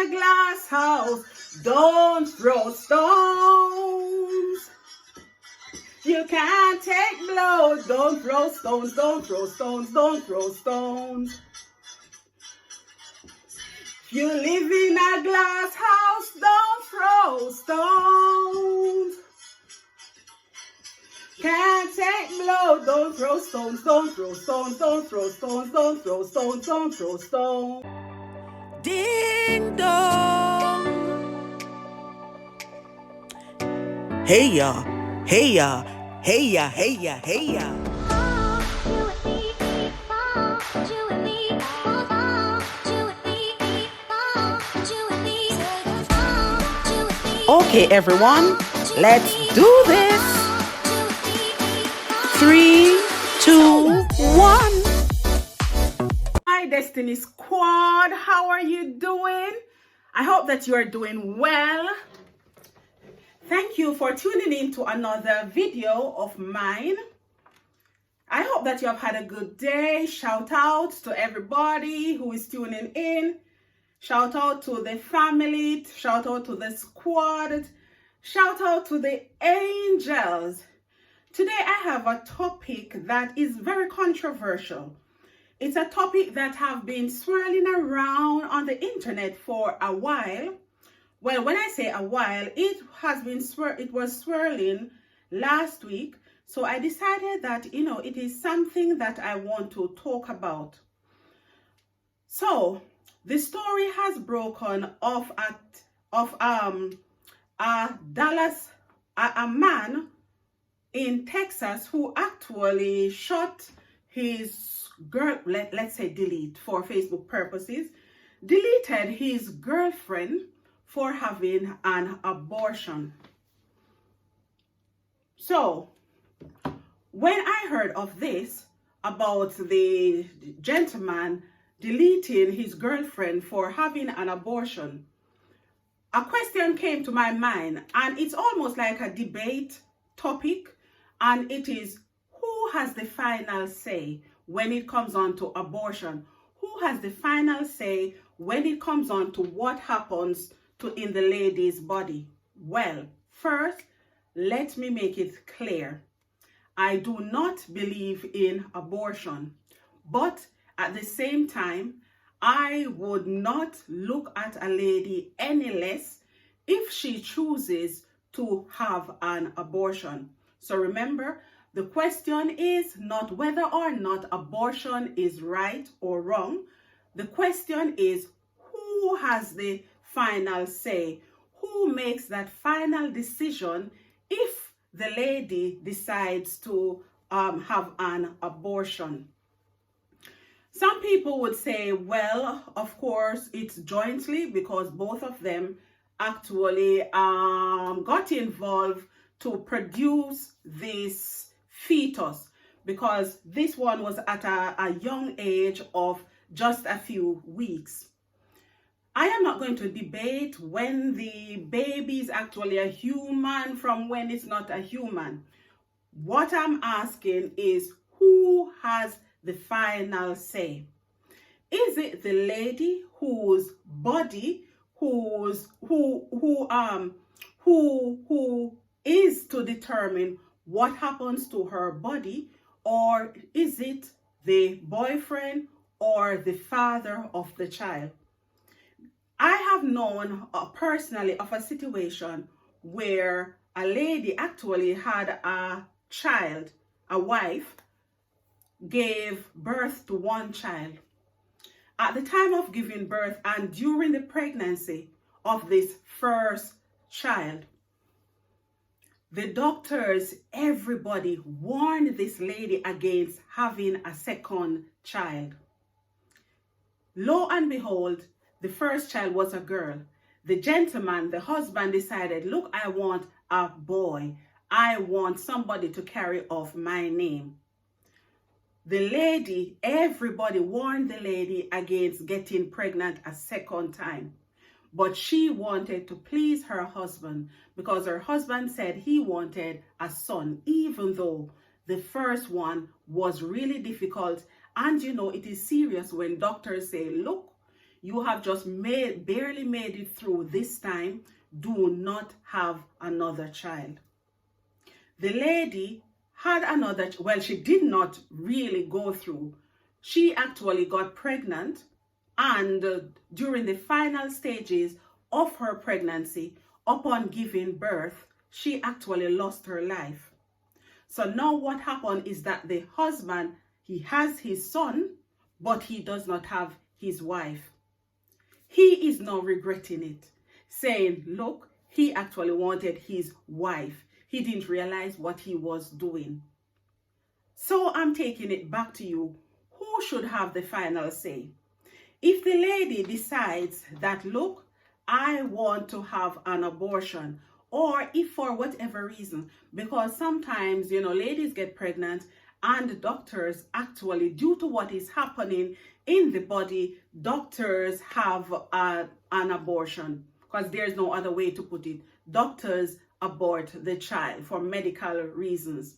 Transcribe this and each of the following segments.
a glass house, don't throw stones. You can't take blows, don't throw stones, don't throw stones, don't throw stones. If you live in a glass house, don't throw stones. Can't take blows, don't throw stones, don't throw stones, don't throw stones, don't throw stones, don't throw stones. Ding dong. Hey ya, hey ya, hey ya, hey ya, hey ya. Okay, everyone, let's do this. 3, 2, 1. Hi, Destiny Squad. How are you doing? I hope that you are doing well. Thank you for tuning in to another video of mine. I hope that you have had a good day. Shout out to everybody who is tuning in. Shout out to the family. Shout out to the squad. Shout out to the angels. Today I have a topic that is very controversial. It's a topic that have been swirling around on the internet for a while. Well, when I say a while, it was swirling last week. So I decided that, it is something that I want to talk about. So the story has broken off of a man in Texas who actually shot his let's say delete for Facebook purposes, deleted his girlfriend for having an abortion. So when I heard of this, about the gentleman deleting his girlfriend for having an abortion, a question came to my mind, and it's almost like a debate topic, and it is, who has the final say when it comes on to abortion? Who has the final say when it comes on to what happens in the lady's body? Well, first, let me make it clear. I do not believe in abortion, but at the same time, I would not look at a lady any less if she chooses to have an abortion. So remember, the question is not whether or not abortion is right or wrong. The question is, who has the final say? Who makes that final decision if the lady decides to have an abortion? Some people would say, well, of course, it's jointly, because both of them actually got involved to produce this fetus, because this one was at a young age of just a few weeks. I am not going to debate when the baby is actually a human from when it's not a human. What I'm asking is, who has the final say? Is it the lady whose body, who is to determine what happens to her body, or is it the boyfriend or the father of the child? I have known personally of a situation where a lady actually had a child, a wife, gave birth to one child. At the time of giving birth and during the pregnancy of this first child, the doctors, everybody warned this lady against having a second child. Lo and behold, the first child was a girl. The gentleman, the husband, decided, look, I want a boy. I want somebody to carry off my name. The lady, everybody warned the lady against getting pregnant a second time. But she wanted to please her husband, because her husband said he wanted a son, even though the first one was really difficult. And it is serious when doctors say, look, you have just barely made it through this time, do not have another child. The lady had another, well, she did not really go through. She actually got pregnant, and during the final stages of her pregnancy, upon giving birth, she actually lost her life. So now what happened is that the husband, he has his son, but he does not have his wife. He is now regretting it, saying, look, he actually wanted his wife. He didn't realize what he was doing. So I'm taking it back to you. Who should have the final say? If the lady decides that, look, I want to have an abortion, or if for whatever reason, because sometimes, ladies get pregnant and doctors actually, due to what is happening in the body, doctors have an abortion, because there's no other way to put it. Doctors abort the child for medical reasons.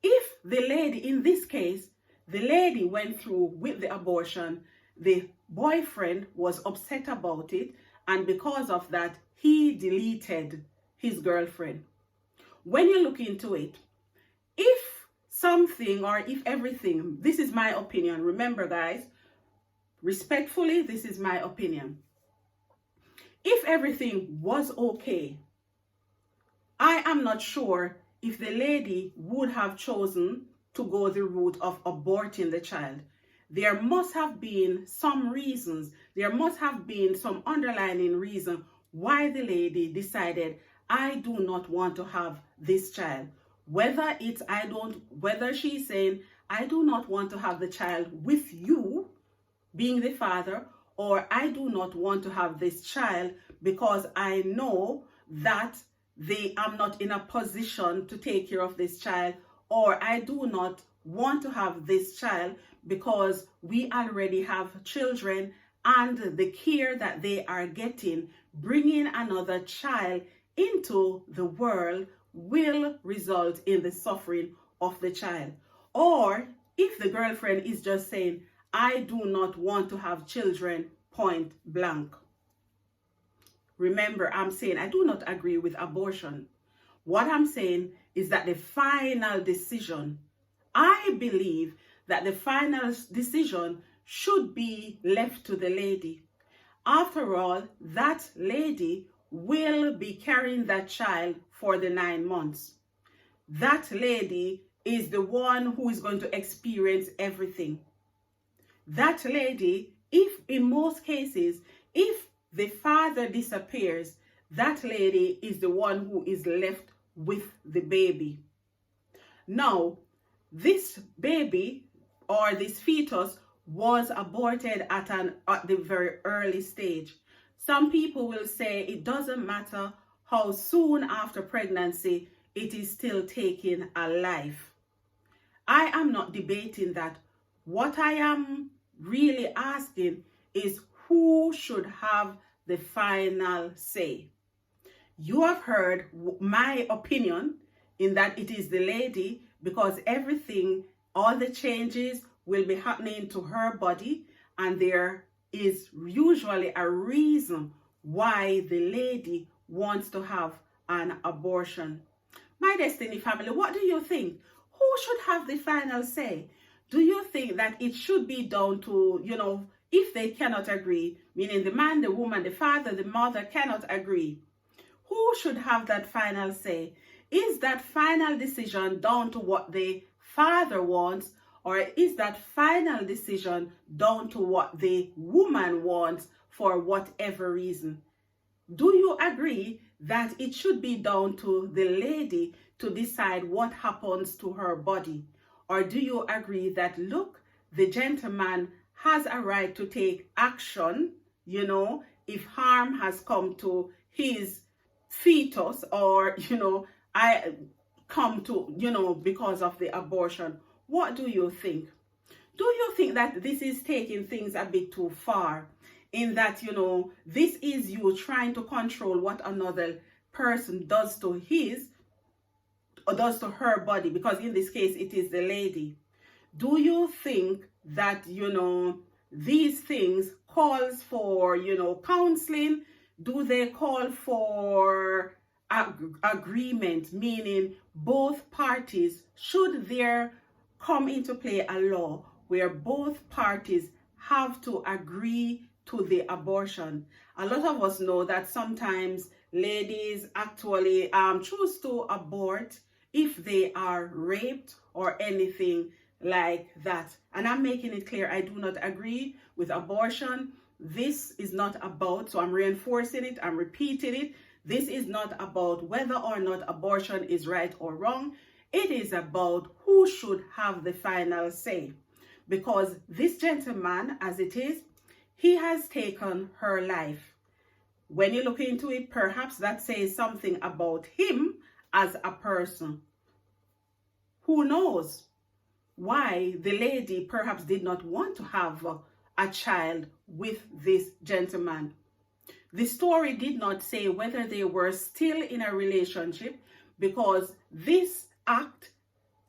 If the lady, in this case, the lady went through with the abortion, the boyfriend was upset about it, and because of that, he deleted his girlfriend. When you look into it, if something or if everything, this is my opinion, remember guys, respectfully, this is my opinion. If everything was okay, I am not sure if the lady would have chosen to go the route of aborting the child. There must have been some reasons, there must have been some underlying reason why the lady decided, I do not want to have this child. Whether she's saying, I do not want to have the child with you, being the father, or I do not want to have this child because I know that I'm not in a position to take care of this child, or I do not want to have this child because we already have children, and the care that they are getting, bringing another child into the world, will result in the suffering of the child. Or if the girlfriend is just saying, I do not want to have children, point blank. Remember, I'm saying I do not agree with abortion. What I'm saying is that the final decision, I believe that the final decision should be left to the lady. After all, that lady will be carrying that child for the 9 months. That lady is the one who is going to experience everything. That lady, if in most cases, if the father disappears, that lady is the one who is left with the baby. Now, this baby or this fetus was aborted at the very early stage. Some people will say it doesn't matter how soon after pregnancy, it is still taking a life. I am not debating that. What I am really asking is, who should have the final say? You have heard my opinion in that it is the lady, because everything, all the changes will be happening to her body, and there is usually a reason why the lady wants to have an abortion. My Destiny family, what do you think? Who should have the final say? Do you think that it should be down to, if they cannot agree, meaning the man, the woman, the father, the mother cannot agree, who should have that final say? Is that final decision down to what the father wants, or is that final decision down to what the woman wants for whatever reason? Do you agree that it should be down to the lady to decide what happens to her body? Or do you agree that, look, the gentleman has a right to take action, if harm has come to his fetus, or, I come to, because of the abortion? What do you think? Do you think that this is taking things a bit too far, in that, this is you trying to control what another person does to his or does to her body, because in this case it is the lady? Do you think that these things calls for, counseling? Do they call for agreement, meaning both parties? Should there come into play a law where both parties have to agree to the abortion? A lot of us know that sometimes ladies actually choose to abort if they are raped or anything like that. And I'm making it clear, I do not agree with abortion. This is not about, so I'm reinforcing it, I'm repeating it. This is not about whether or not abortion is right or wrong. It is about who should have the final say. Because this gentleman, as it is, he has taken her life. When you look into it, perhaps that says something about him as a person. Who knows why the lady perhaps did not want to have a child with this gentleman. The story did not say whether they were still in a relationship, because this act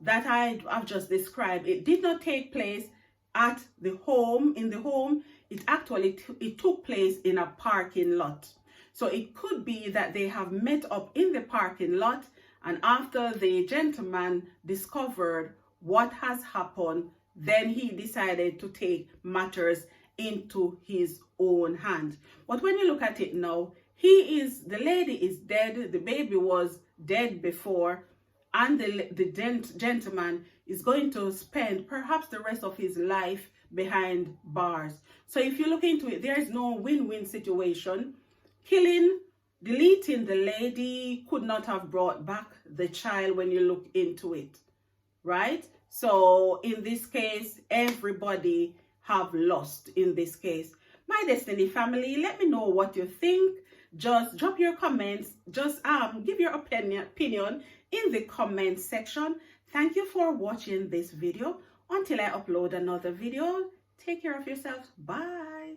that I've just described, it did not take place at the home, in the home. It took place in a parking lot. So it could be that they have met up in the parking lot, and after the gentleman discovered what has happened, then he decided to take matters into his own hand. But when you look at it now, the lady is dead, the baby was dead before, and the gentleman is going to spend perhaps the rest of his life behind bars. So if you look into it, there is no win-win situation. Deleting the lady could not have brought back the child when you look into it, right? So in this case, everybody have lost in this case. My Destiny family, let me know what you think. Just drop your comments. Just give your opinion in the comment section. Thank you for watching this video. Until I upload another video, take care of yourself. Bye.